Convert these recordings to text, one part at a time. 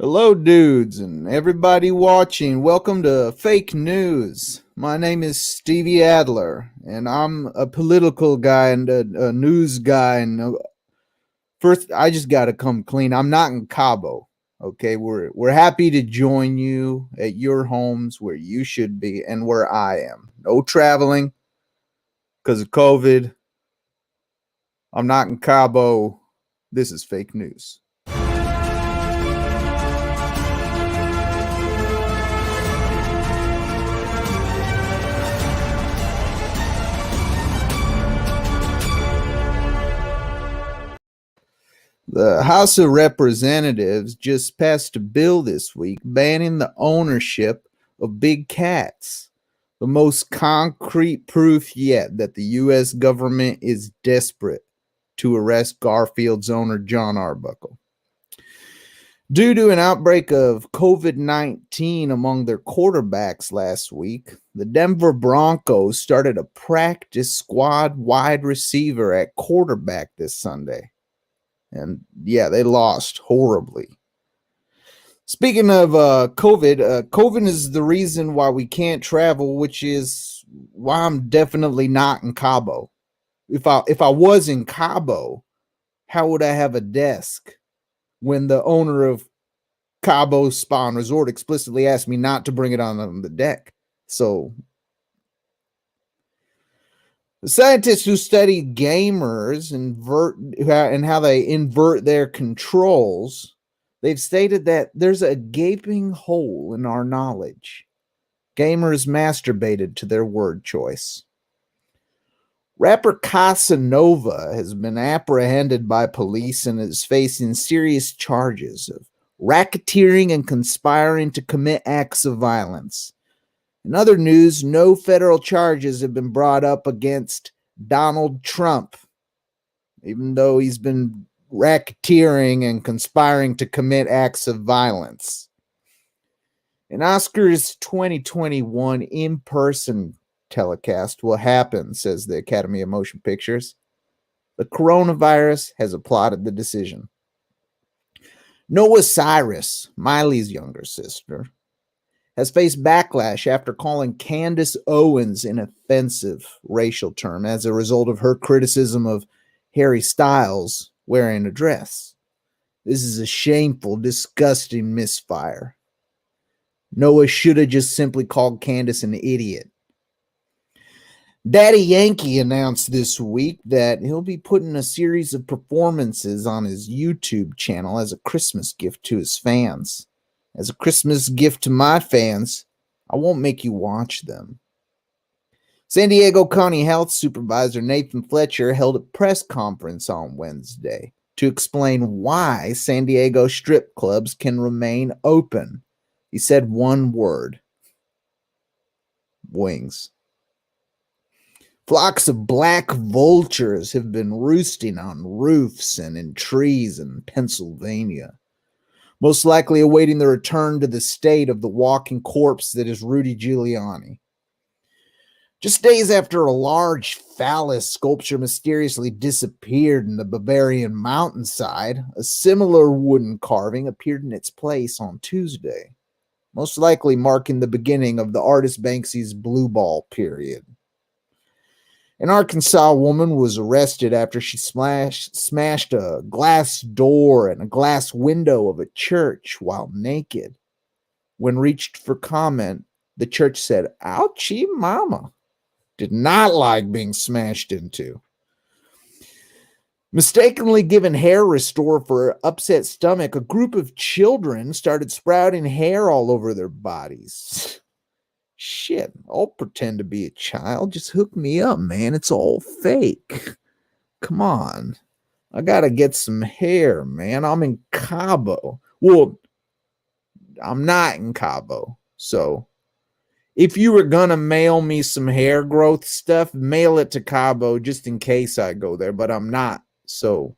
Hello, dudes, and everybody watching. Welcome to Fake News. My name is Stevie Adler, and I'm a political guy and a news guy. And first, I just got to come clean. I'm not in Cabo. Okay, we're happy to join you at your homes where you should be and where I am. No traveling because of COVID. I'm not in Cabo. This is fake news. The House of Representatives just passed a bill this week banning the ownership of big cats, the most concrete proof yet that the U.S. government is desperate to arrest Garfield's owner, John Arbuckle. Due to an outbreak of COVID-19 among their quarterbacks last week, the Denver Broncos started a practice squad wide receiver at quarterback this Sunday. And yeah, they lost horribly. Speaking of COVID is the reason why we can't travel, which is why I'm definitely not in Cabo. If I was in Cabo, how would I have a desk when the owner of Cabo Spa and Resort explicitly asked me not to bring it on the deck? So the scientists who study gamers and how they invert their controls, they've stated that there's a gaping hole in our knowledge. Gamers masturbated to their word choice. Rapper Casanova has been apprehended by police and is facing serious charges of racketeering and conspiring to commit acts of violence. In other news, no federal charges have been brought up against Donald Trump, even though he's been racketeering and conspiring to commit acts of violence. An Oscars 2021 in-person telecast will happen, says the Academy of Motion Pictures. The coronavirus has applauded the decision. Noah Cyrus, Miley's younger sister, has faced backlash after calling Candace Owens an offensive racial term as a result of her criticism of Harry Styles wearing a dress. This is a shameful, disgusting misfire. Noah should have just simply called Candace an idiot. Daddy Yankee announced this week that he'll be putting a series of performances on his YouTube channel as a Christmas gift to his fans. As a Christmas gift to my fans, I won't make you watch them. San Diego County Health Supervisor Nathan Fletcher held a press conference on Wednesday to explain why San Diego strip clubs can remain open. He said one word: wings. Flocks of black vultures have been roosting on roofs and in trees in Pennsylvania, most likely awaiting the return to the state of the walking corpse that is Rudy Giuliani. Just days after a large phallus sculpture mysteriously disappeared in the Bavarian mountainside, a similar wooden carving appeared in its place on Tuesday, most likely marking the beginning of the artist Banksy's blue ball period. An Arkansas woman was arrested after she smashed a glass door and a glass window of a church while naked. When reached for comment, the church said, "Ouchie mama," did not like being smashed into. Mistakenly given hair restore for upset stomach, a group of children started sprouting hair all over their bodies. Shit, I'll pretend to be a child. Just hook me up, man. It's all fake. Come on. I gotta get some hair, man. I'm in Cabo. Well, I'm not in Cabo. So if you were gonna mail me some hair growth stuff, mail it to Cabo just in case I go there, but I'm not. So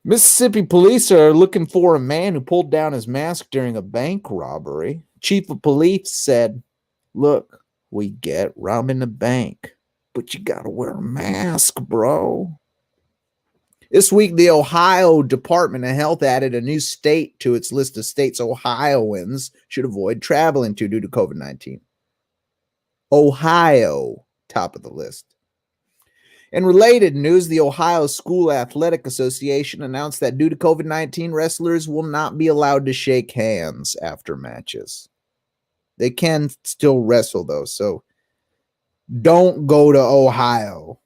Mississippi police are looking for a man who pulled down his mask during a bank robbery. Chief of police said, "Look, we get robbing a bank, but you gotta wear a mask, bro." This week, the Ohio Department of Health added a new state to its list of states Ohioans should avoid traveling to due to COVID-19. Ohio, top of the list. In related news, the Ohio School Athletic Association announced that due to COVID-19, wrestlers will not be allowed to shake hands after matches. They can still wrestle, though, so don't go to Ohio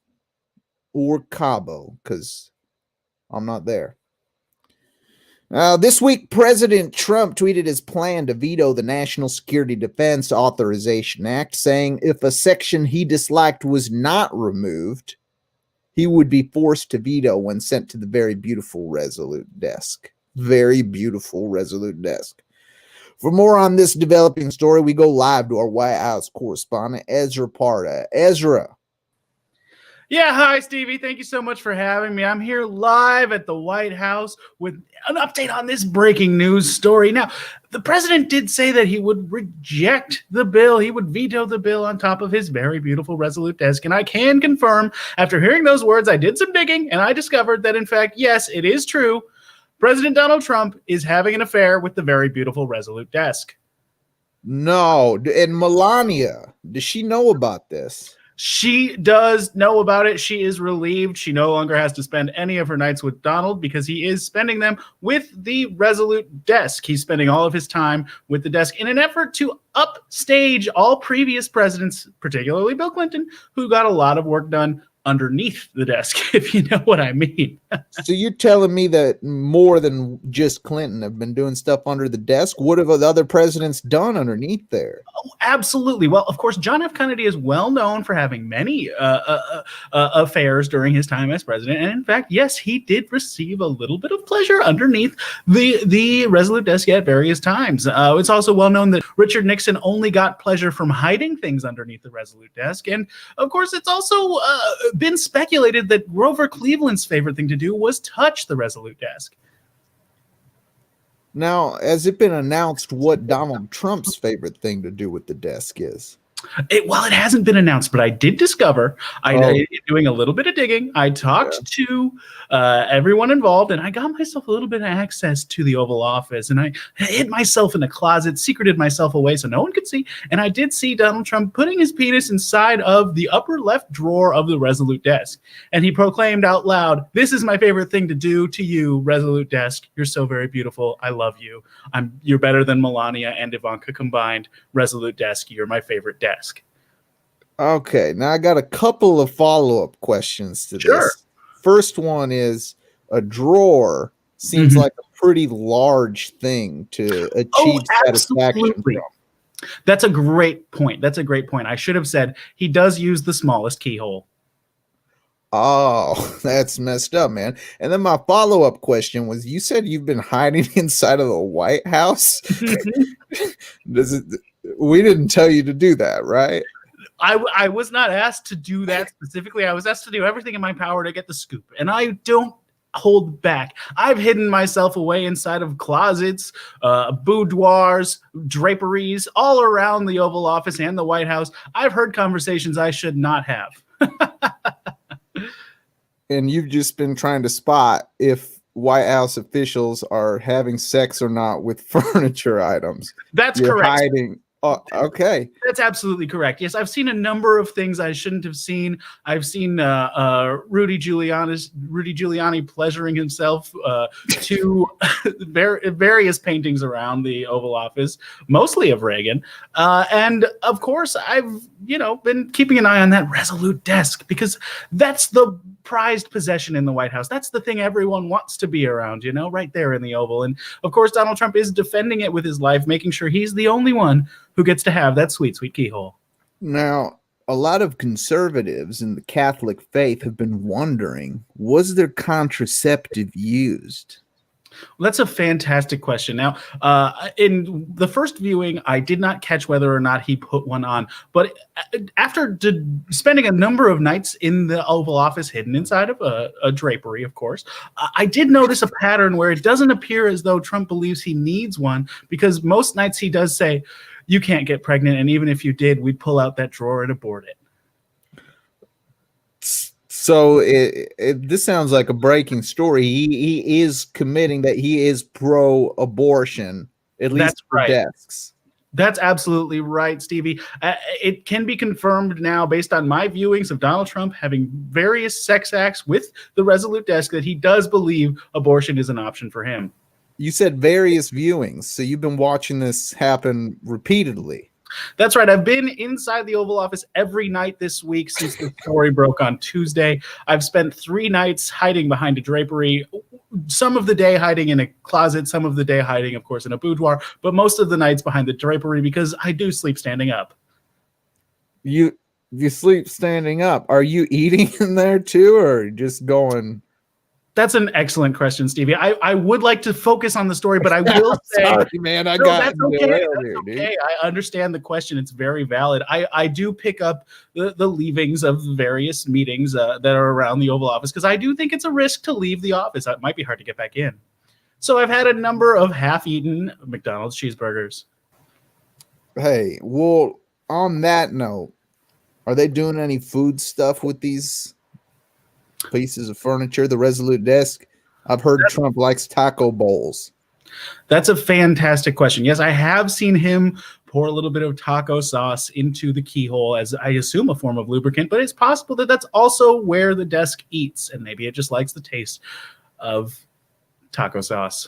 or Cabo, because I'm not there. This week, President Trump tweeted his plan to veto the National Security Defense Authorization Act, saying if a section he disliked was not removed, he would be forced to veto when sent to the very beautiful Resolute desk. Very beautiful Resolute desk. For more on this developing story, we go live to our White House correspondent, Ezra Parda. Ezra. Yeah, hi, Stevie. Thank you so much for having me. I'm here live at the White House with an update on this breaking news story. Now, the president did say that he would reject the bill. He would veto the bill on top of his very beautiful Resolute desk. And I can confirm, after hearing those words, I did some digging, and I discovered that, in fact, yes, it is true. President Donald Trump is having an affair with the very beautiful Resolute desk. No, and Melania, does she know about this? She does know about it. She is relieved. She no longer has to spend any of her nights with Donald because he is spending them with the Resolute desk. He's spending all of his time with the desk in an effort to upstage all previous presidents, particularly Bill Clinton, who got a lot of work done underneath the desk, if you know what I mean. So you're telling me that more than just Clinton have been doing stuff under the desk? What have the other presidents done underneath there? Oh, absolutely. Well, of course, John F. Kennedy is well known for having many affairs during his time as president. And in fact, yes, he did receive a little bit of pleasure underneath the Resolute desk at various times. It's also well known that Richard Nixon only got pleasure from hiding things underneath the Resolute desk. And of course, it's also been speculated that Grover Cleveland's favorite thing to do was touch the Resolute desk. Now, has it been announced what Donald Trump's favorite thing to do with the desk is? Well, it hasn't been announced, but I did discover, doing a little bit of digging, I talked to everyone involved, and I got myself a little bit of access to the Oval Office, and I hid myself in a closet, secreted myself away so no one could see, and I did see Donald Trump putting his penis inside of the upper left drawer of the Resolute desk, and he proclaimed out loud, "This is my favorite thing to do to you, Resolute desk. You're so very beautiful. I love you. You're better than Melania and Ivanka combined. Resolute desk, you're my favorite desk." Okay, now I got a couple of follow-up questions to this. First one is, a drawer seems like a pretty large thing to achieve satisfaction from. That's a great point. I should have said he does use the smallest keyhole. Oh, that's messed up, man. And then my follow-up question was, you said you've been hiding inside of the White House? We didn't tell you to do that, right? I was not asked to do that specifically. I was asked to do everything in my power to get the scoop, and I don't hold back. I've hidden myself away inside of closets, boudoirs, draperies, all around the Oval Office and the White House. I've heard conversations I should not have. And you've just been trying to spot if White House officials are having sex or not with furniture items. That's correct. Hiding. Oh, okay. That's absolutely correct. Yes, I've seen a number of things I shouldn't have seen. I've seen Rudy Giuliani pleasuring himself to various paintings around the Oval Office, mostly of Reagan. And of course, I've been keeping an eye on that Resolute desk because that's the prized possession in the White House. That's the thing everyone wants to be around, right there in the Oval. And of course, Donald Trump is defending it with his life, making sure he's the only one who gets to have that sweet, sweet keyhole. Now, a lot of conservatives in the Catholic faith have been wondering, was there contraceptive used? Well, that's a fantastic question. Now, in the first viewing, I did not catch whether or not he put one on. But after spending a number of nights in the Oval Office, hidden inside of a drapery, of course, I did notice a pattern where it doesn't appear as though Trump believes he needs one, because most nights he does say, "You can't get pregnant, and even if you did, we'd pull out that drawer and abort it." So this sounds like a breaking story. He is committing that he is pro-abortion, at least That's for right. desks. That's absolutely right, Stevie. It can be confirmed now, based on my viewings of Donald Trump having various sex acts with the Resolute Desk, that he does believe abortion is an option for him. You said various viewings, so you've been watching this happen repeatedly. That's right. I've been inside the Oval Office every night this week since the story broke on Tuesday. I've spent 3 nights hiding behind a drapery, some of the day hiding in a closet, some of the day hiding, of course, in a boudoir, but most of the nights behind the drapery because I do sleep standing up. You sleep standing up. Are you eating in there too, or just going? That's an excellent question, Stevie. I would like to focus on the story, but I will say, sorry, man, I no, got that's okay. derailed That's here, okay. dude. I understand the question. It's very valid. I do pick up the leavings of various meetings that are around the Oval Office because I do think it's a risk to leave the office. It might be hard to get back in. So I've had a number of half-eaten McDonald's cheeseburgers. Hey, well, on that note, are they doing any food stuff with these pieces of furniture? The Resolute Desk. I've heard Trump likes taco bowls. That's a fantastic question. Yes, I have seen him pour a little bit of taco sauce into the keyhole as, I assume, a form of lubricant, but it's possible that that's also where the desk eats, and maybe it just likes the taste of taco sauce.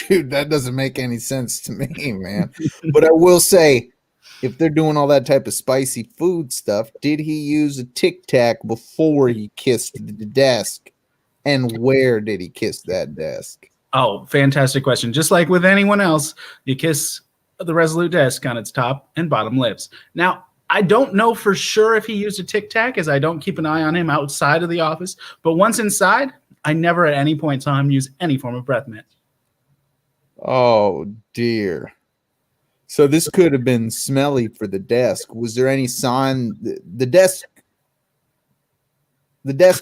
Dude, that doesn't make any sense to me, man. But I will say, if they're doing all that type of spicy food stuff, did he use a Tic Tac before he kissed the desk? And where did he kiss that desk? Oh, fantastic question. Just like with anyone else, you kiss the Resolute Desk on its top and bottom lips. Now, I don't know for sure if he used a Tic Tac, as I don't keep an eye on him outside of the office. But once inside, I never at any point saw him use any form of breath mint. Oh, dear. So this could have been smelly for the desk. Was there any sign? The desk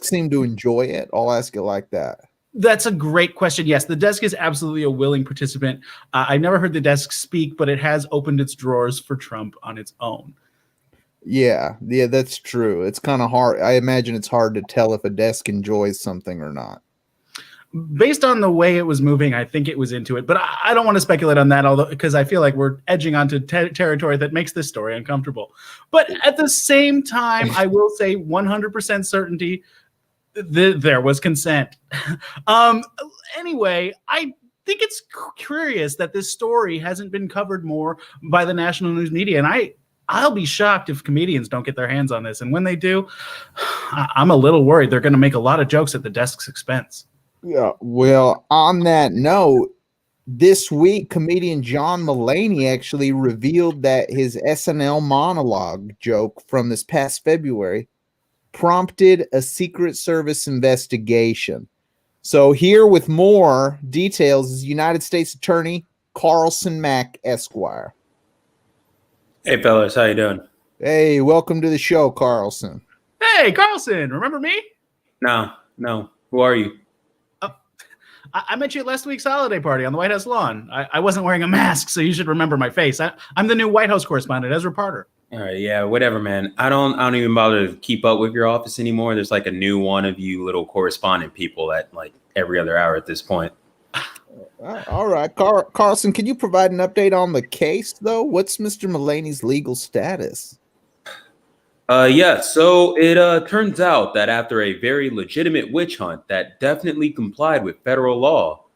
seemed to enjoy it. I'll ask it like that. That's a great question. Yes, the desk is absolutely a willing participant. I never heard the desk speak, but it has opened its drawers for Trump on its own. Yeah, that's true. It's kind of hard. I imagine it's hard to tell if a desk enjoys something or not. Based on the way it was moving, I think it was into it, but I don't want to speculate on that, although because I feel like we're edging onto territory that makes this story uncomfortable. But at the same time, I will say 100% certainty there was consent. Anyway, I think it's curious that this story hasn't been covered more by the national news media, and I'll be shocked if comedians don't get their hands on this. And when they do, I'm a little worried they're going to make a lot of jokes at the desk's expense. Yeah, well, on that note, this week, comedian John Mulaney actually revealed that his SNL monologue joke from this past February prompted a Secret Service investigation. So here with more details is United States Attorney Carlson Mack Esquire. Hey, fellas, how you doing? Hey, welcome to the show, Carlson. Hey, Carlson, remember me? No. Who are you? I met you at last week's holiday party on the White House lawn. I wasn't wearing a mask, so you should remember my face. I'm the new White House correspondent, Ezra Parter. All right, yeah, whatever, man. I don't even bother to keep up with your office anymore. There's like a new one of you little correspondent people at like every other hour at this point. All right, Carlson, can you provide an update on the case, though? What's Mr. Mulaney's legal status? Yeah, so it turns out that after a very legitimate witch hunt that definitely complied with federal law,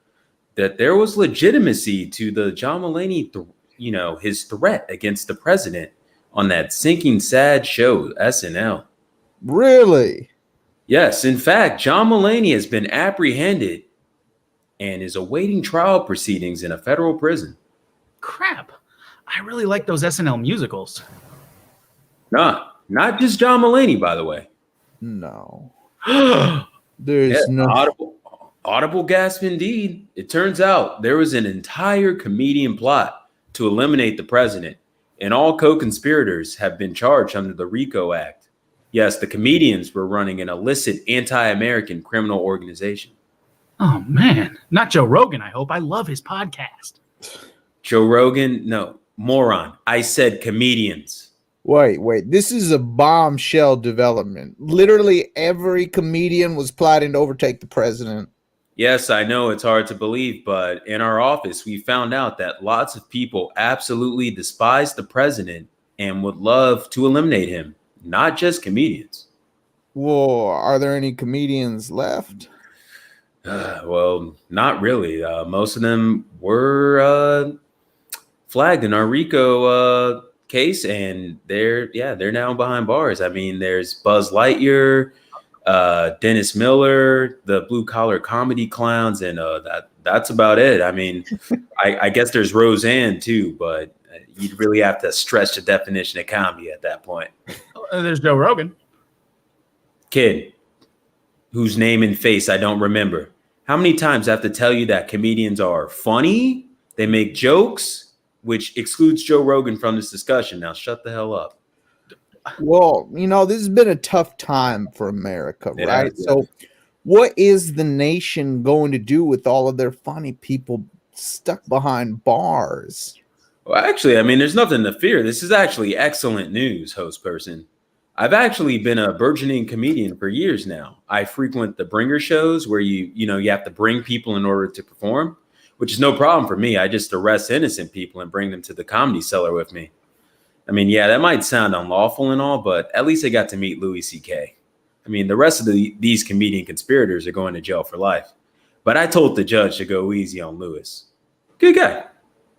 that there was legitimacy to the John Mulaney, his threat against the president on that sinking sad show, SNL. Really? Yes, in fact, John Mulaney has been apprehended and is awaiting trial proceedings in a federal prison. Crap. I really like those SNL musicals. Nah, not just John Mulaney, by the way. No. There's no audible gasp indeed. It turns out there was an entire comedian plot to eliminate the president, and all co-conspirators have been charged under the RICO Act. Yes, the comedians were running an illicit anti-American criminal organization. Oh, man. Not Joe Rogan, I hope. I love his podcast. Joe Rogan? No, moron. I said comedians. Wait. This is a bombshell development. Literally every comedian was plotting to overtake the president. Yes, I know it's hard to believe, but in our office, we found out that lots of people absolutely despise the president and would love to eliminate him, not just comedians. Well, are there any comedians left? Well, not really. Most of them were flagged in our RICO case, and they're now behind bars. I mean, there's Buzz Lightyear, Dennis Miller, the blue collar comedy clowns, and that's about it. I mean, I guess there's Roseanne too, but you'd really have to stretch the definition of comedy at that point. There's Joe Rogan. Kid, whose name and face I don't remember. How many times I have to tell you that comedians are funny? They make jokes, which excludes Joe Rogan from this discussion. Now shut the hell up. Well, this has been a tough time for America, It right? has, yeah. So what is the nation going to do with all of their funny people stuck behind bars? Well, actually, I mean, there's nothing to fear. This is actually excellent news, host person. I've actually been a burgeoning comedian for years now. I frequent the bringer shows where you have to bring people in order to perform, which is no problem for me. I just arrest innocent people and bring them to the Comedy Cellar with me. I mean, yeah, that might sound unlawful and all, but at least I got to meet Louis C.K. I mean, the rest of these comedian conspirators are going to jail for life. But I told the judge to go easy on Louis. Good guy.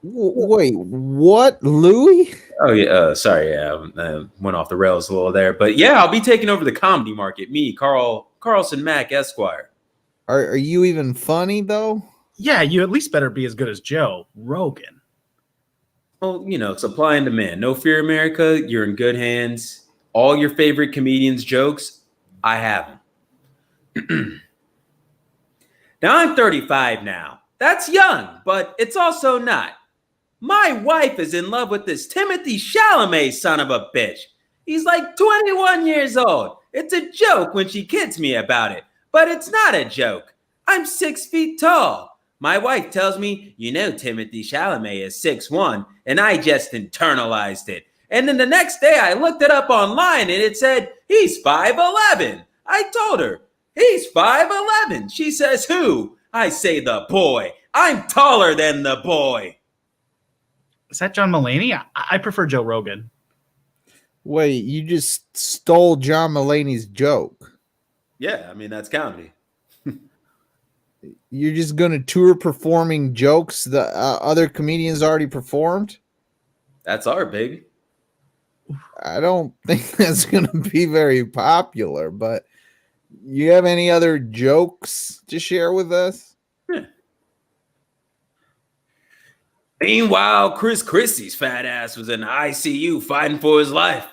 Wait, what? Louis? Oh, yeah. Sorry. Yeah, I went off the rails a little there. But yeah, I'll be taking over the comedy market. Me, Carlson Mack, Esquire. Are you even funny, though? Yeah, you at least better be as good as Joe Rogan. Well, supply and demand. No fear, America. You're in good hands. All your favorite comedians' jokes, I have them. Now, I'm 35 now. That's young, but it's also not. My wife is in love with this Timothy Chalamet son of a bitch. He's like 21 years old. It's a joke when she kids me about it, but it's not a joke. I'm 6 feet tall. My wife tells me, Timothy Chalamet is 6'1", and I just internalized it. And then the next day I looked it up online and it said, he's 5'11". I told her, he's 5'11". She says, who? I say, the boy. I'm taller than the boy. Is that John Mulaney? I prefer Joe Rogan. Wait, you just stole John Mulaney's joke. Yeah, I mean, that's comedy. You're just going to tour performing jokes that other comedians already performed? That's art, baby. I don't think that's going to be very popular, but you have any other jokes to share with us? Meanwhile, Chris Christie's fat ass was in the ICU fighting for his life.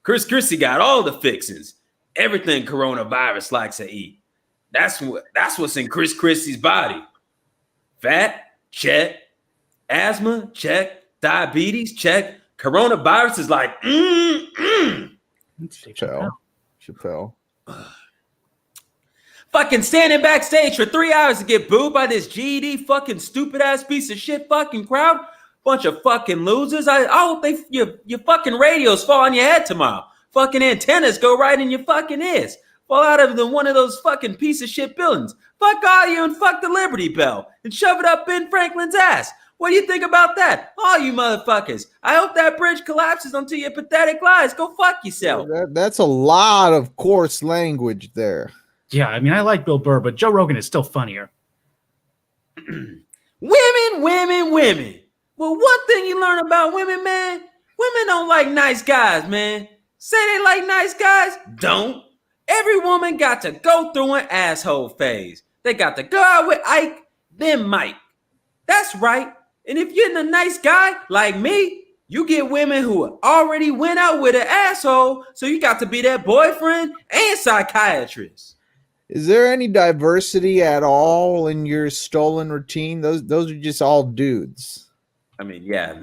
Chris Christie got all the fixings, everything coronavirus likes to eat. That's what's in Chris Christie's body. Fat, check. Asthma, check. Diabetes, check. Coronavirus is like, Chappelle. Fucking standing backstage for 3 hours to get booed by this GED fucking stupid ass piece of shit fucking crowd. Bunch of fucking losers. I hope your fucking radios fall on your head tomorrow. Fucking antennas go right in your fucking ears. Fall out of one of those fucking piece of shit buildings. Fuck all you and fuck the Liberty Bell and shove it up Ben Franklin's ass. What do you think about that? All you motherfuckers. I hope that bridge collapses onto your pathetic lies. Go fuck yourself. That's a lot of coarse language there. Yeah, I mean, I like Bill Burr, but Joe Rogan is still funnier. Women. Well, one thing you learn about women, man, women don't like nice guys, man. Say they like nice guys, don't. Every woman got to go through an asshole phase. They got to go out with Ike, then Mike. That's right. And if you're a nice guy like me, you get women who already went out with an asshole, so you got to be their boyfriend and psychiatrist. Is there any diversity at all in your stolen routine? Those are just all dudes. I mean, yeah,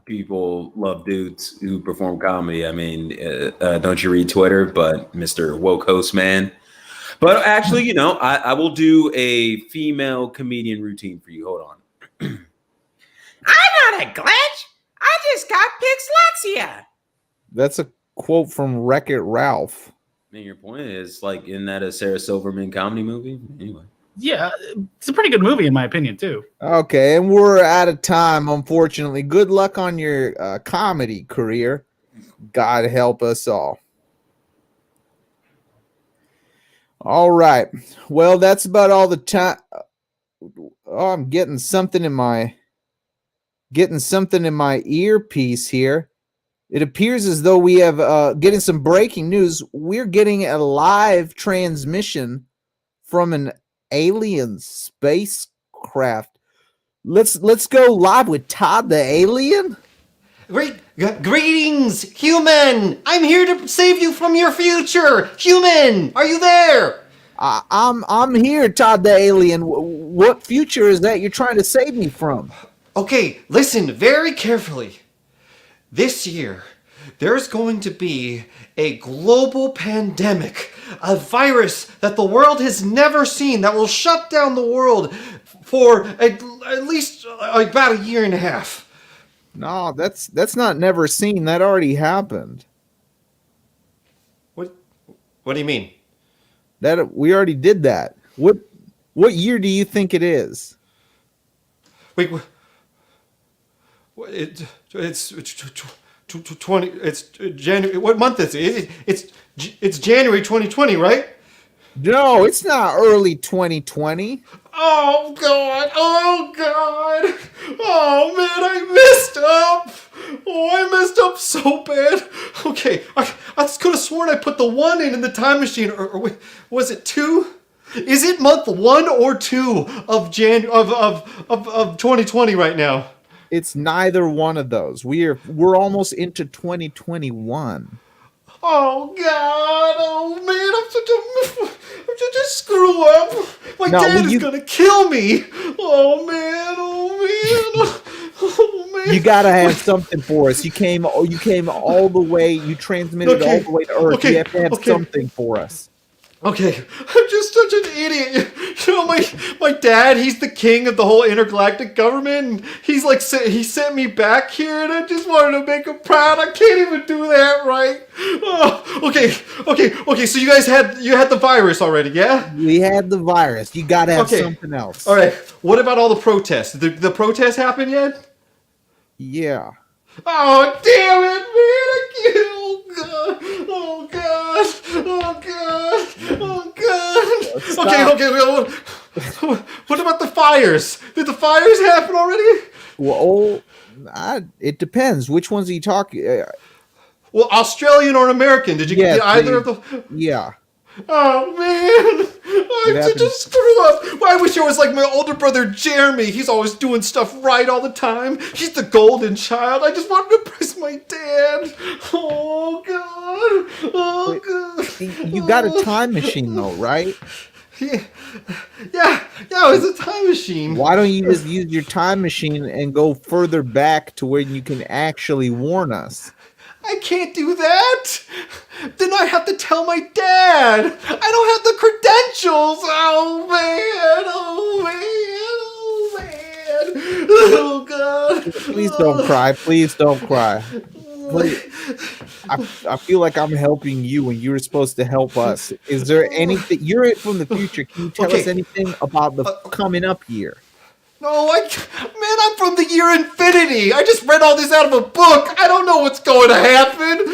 people love dudes who perform comedy. I mean, don't you read Twitter? But Mr. Woke Host Man. But actually, I will do a female comedian routine for you. Hold on. I'm not a glitch. I just got dyslexia. That's a quote from Wreck-It Ralph. I mean, your point is like, isn't that a Sarah Silverman comedy movie? Anyway. Yeah, it's a pretty good movie in my opinion too. Okay, and we're out of time, unfortunately. Good luck on your comedy career. God help us all. All right. Well, that's about all the time. Oh, I'm getting something in my earpiece here. It appears as though we have getting some breaking news. We're getting a live transmission from an alien spacecraft. Let's go live with Todd the alien. Greetings, human! I'm here to save you from your future! Human, are you there? I'm here, Todd the alien. What future is that you're trying to save me from? Okay, listen very carefully. This year, there's going to be a global pandemic, a virus that the world has never seen that will shut down the world for at least about a year and a half. No, that's not never seen. That already happened. What do you mean? That we already did that. What year do you think it is? Wait, it's 20. It's January. What month is it? It's January 2020, right? No, it's not early 2020. Oh God! Oh God! Oh man, I messed up! Oh, I messed up so bad. Okay, I could have sworn I put the 1 in the time machine, or wait, was it 2? Is it month 1 or 2 of of 2020 right now? It's neither one of those. We're almost into 2021. Oh God! Oh man, I'm such a screw up. My dad is gonna kill me. Oh man! Oh man! You gotta have something for us. You came all the way. You transmitted all the way to Earth. You have to have something for us. Okay, I'm just such an idiot. You know, my dad, he's the king of the whole intergalactic government. And he's like, he sent me back here, and I just wanted to make him proud. I can't even do that right. Oh, okay. So you guys had the virus already, yeah? We had the virus. You gotta have something else. All right. What about all the protests? Did the protests happen yet? Yeah. Oh damn it, man! I can't. Oh god! Oh god! Oh god! Okay. What about the fires? Did the fires happen already? Well, it depends. Which ones are you talking? Well, Australian or American? Did you get either of the? Yeah. Oh man, I'm such a screw up. I wish I was like my older brother Jeremy. He's always doing stuff right all the time. He's the golden child. I just wanted to impress my dad. Oh god. Oh god. You got a time machine though, right? Yeah, it was a time machine. Why don't you just use your time machine and go further back to where you can actually warn us? I can't do that. Then I have to tell my dad. I don't have the credentials. Oh man. Oh god. Please don't cry. Please don't cry. Please. I feel like I'm helping you when you were supposed to help us. Is there anything? You're from the future. Can you tell us anything about the coming up year? No, I'm from the year infinity. I just read all this out of a book. I don't know what's going to happen.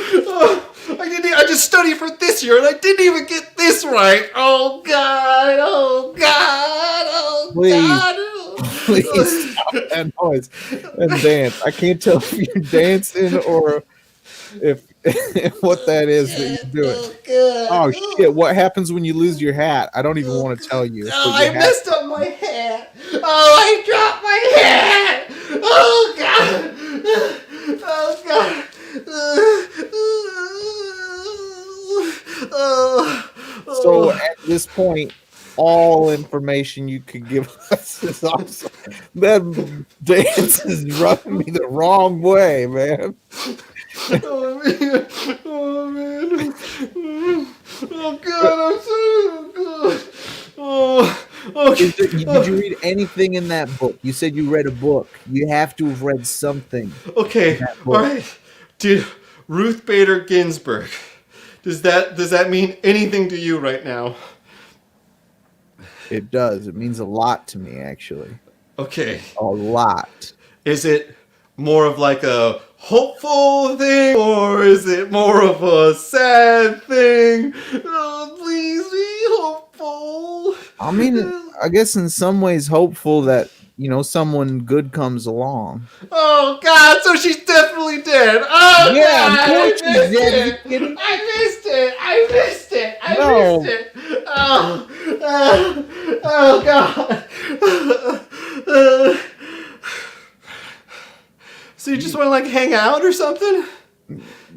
I just studied for this year, and I didn't even get this right. Oh God! Oh God! Oh God! Please stop that noise and dance. I can't tell if you're dancing or if what that is that you're doing. Oh shit! What happens when you lose your hat? I don't even want to tell you. Oh, I messed up my hat. Oh, I dropped my hat. Oh God. Oh God. So at this point, all information you could give us is awesome. That dance is rubbing me the wrong way, man. Oh man! Oh man! Oh God! I'm so good. Oh, okay. Did you read anything in that book? You said you read a book. You have to have read something. Okay. All right. Ruth Bader Ginsburg. Does that mean anything to you right now? It does. It means a lot to me, actually. Okay. A lot. Is it more of like a hopeful thing, or is it more of a sad thing? Oh, please be hopeful. I mean, I guess in some ways hopeful that, someone good comes along. Oh God! So she's definitely dead. Oh Yeah, of God! course I she's missed dead. Are you it. kidding? I missed it. I missed it. I No. missed it. Oh God. So you just want to like hang out or something?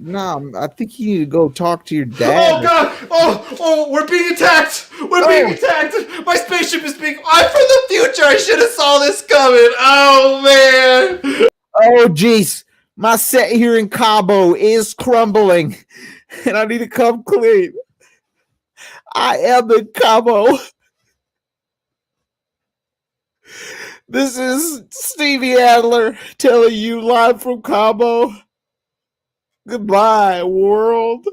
No, I think you need to go talk to your Oh dad. God! Oh, we're being attacked! We're being attacked! My spaceship is being. I'm from the future. I should have saw this coming. Oh man! Oh, jeez. My set here in Cabo is crumbling, and I need to come clean. I am in Cabo. This is Stevie Adler telling you live from Cabo. Goodbye, world.